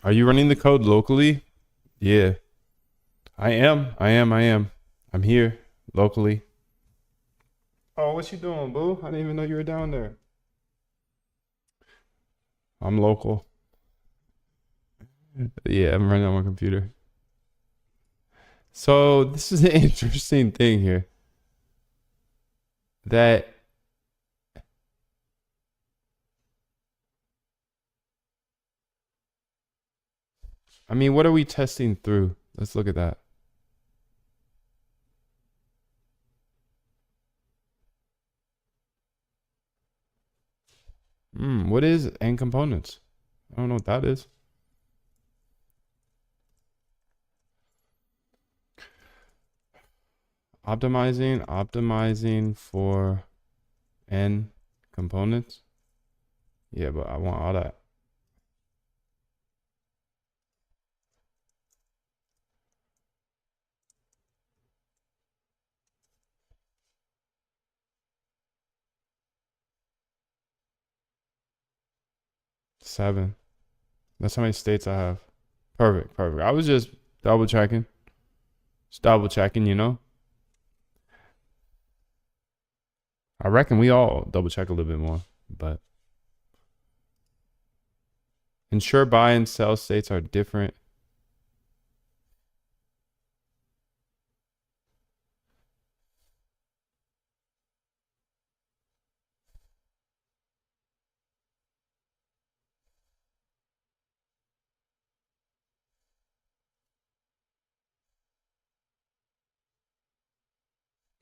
Are you running the code locally? Yeah, I am. I'm here locally. Oh, what you doing, boo? I didn't even know you were down there. I'm local. Yeah, I'm running on my computer. So this is an interesting thing here. That I mean, what are we testing through? Let's look at that. What is end components? I don't know what that is. Optimizing for end components. Yeah, but I want all that. 7. That's how many states I have. Perfect, perfect. I was just double checking. Just double checking, you know? I reckon we all double check a little bit more, but ensure buy and sell states are different.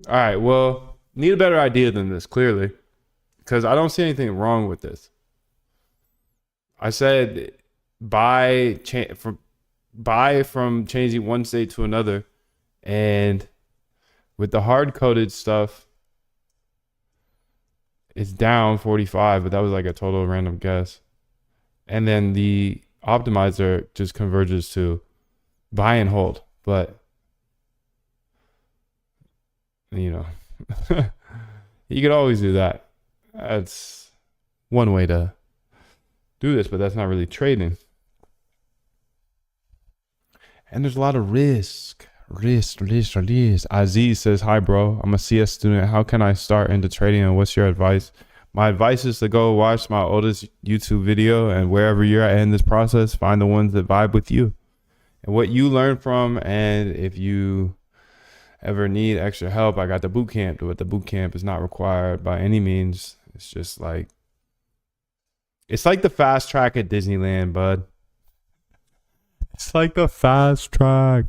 All right, well, need a better idea than this, clearly, because I don't see anything wrong with this. I said buy from changing one state to another, and with the hard coded stuff, it's down 45, but that was like a total random guess. And then the optimizer just converges to buy and hold, but you know, you could always do that. That's one way to do this, but that's not really trading. And there's a lot of risk. Risk. Aziz says, "Hi, bro. I'm a CS student. How can I start into trading and what's your advice?" My advice is to go watch my oldest YouTube video, and wherever you're at in this process, find the ones that vibe with you and what you learn from. And if you ever need extra help, I got the boot camp. But the boot camp is not required by any means. It's just like the fast track at Disneyland, bud. It's like the fast track.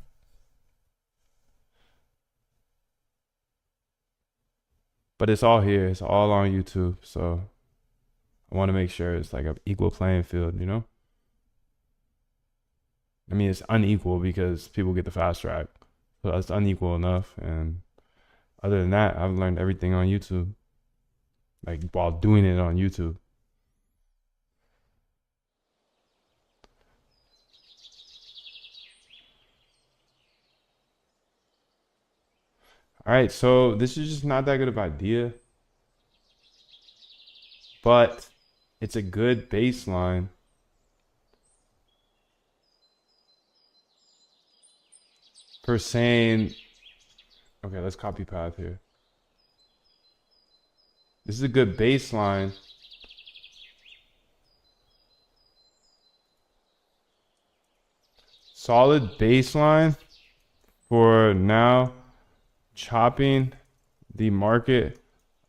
But it's all here. It's all on YouTube. So I want to make sure it's like an equal playing field, you know? I mean, it's unequal because people get the fast track. So that's unequal enough. And other than that, I've learned everything on YouTube, like while doing it on YouTube. All right, so this is just not that good of an idea, but it's a good baseline for saying, okay, let's copy path here. This is a good baseline solid baseline for now chopping the market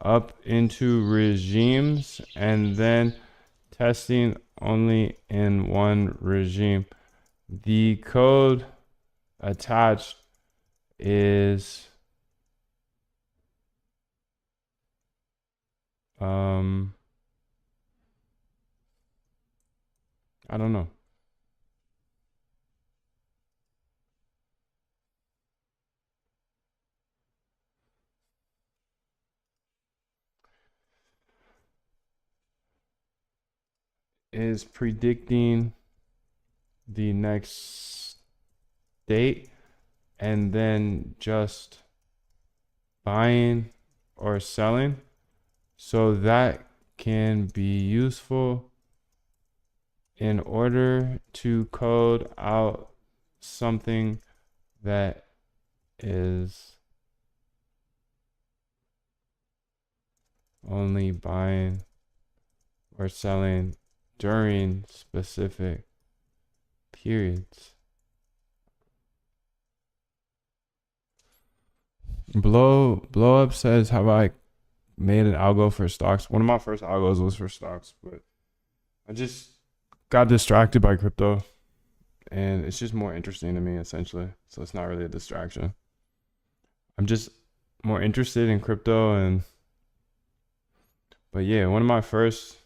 up into regimes and then testing only in one regime. The code attached is I don't know. Is predicting the next date and then just buying or selling. So that can be useful in order to code out something that is only buying or selling during specific periods. Blow up says, have I made an algo for stocks? One of my first algos was for stocks, but I just got distracted by crypto, and it's just more interesting to me essentially. So it's not really a distraction. I'm just more interested in crypto, but yeah, one of my first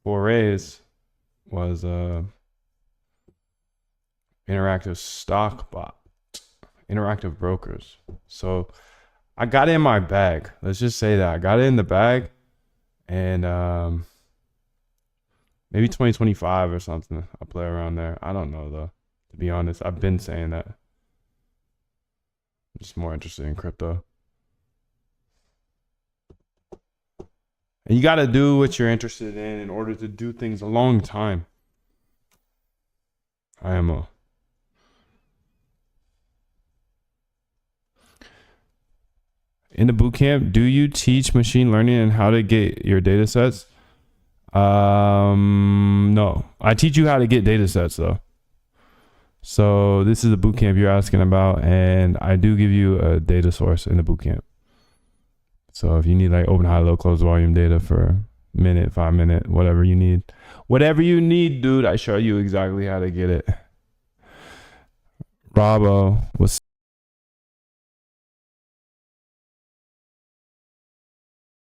forays was interactive stock bot, interactive brokers. So I got it in my bag. Let's just say that I got it in the bag, and maybe 2025 or something. I'll play around there. I don't know though. To be honest, I've been saying that. I'm just more interested in crypto. And you got to do what you're interested in order to do things a long time. IMO. In the bootcamp, do you teach machine learning and how to get your data sets? No. I teach you how to get data sets though. So this is the bootcamp you're asking about, and I do give you a data source in the bootcamp. So if you need like open, high, low, closed volume data for minute, 5 minute, whatever you need, dude, I show you exactly how to get it. Bravo. What's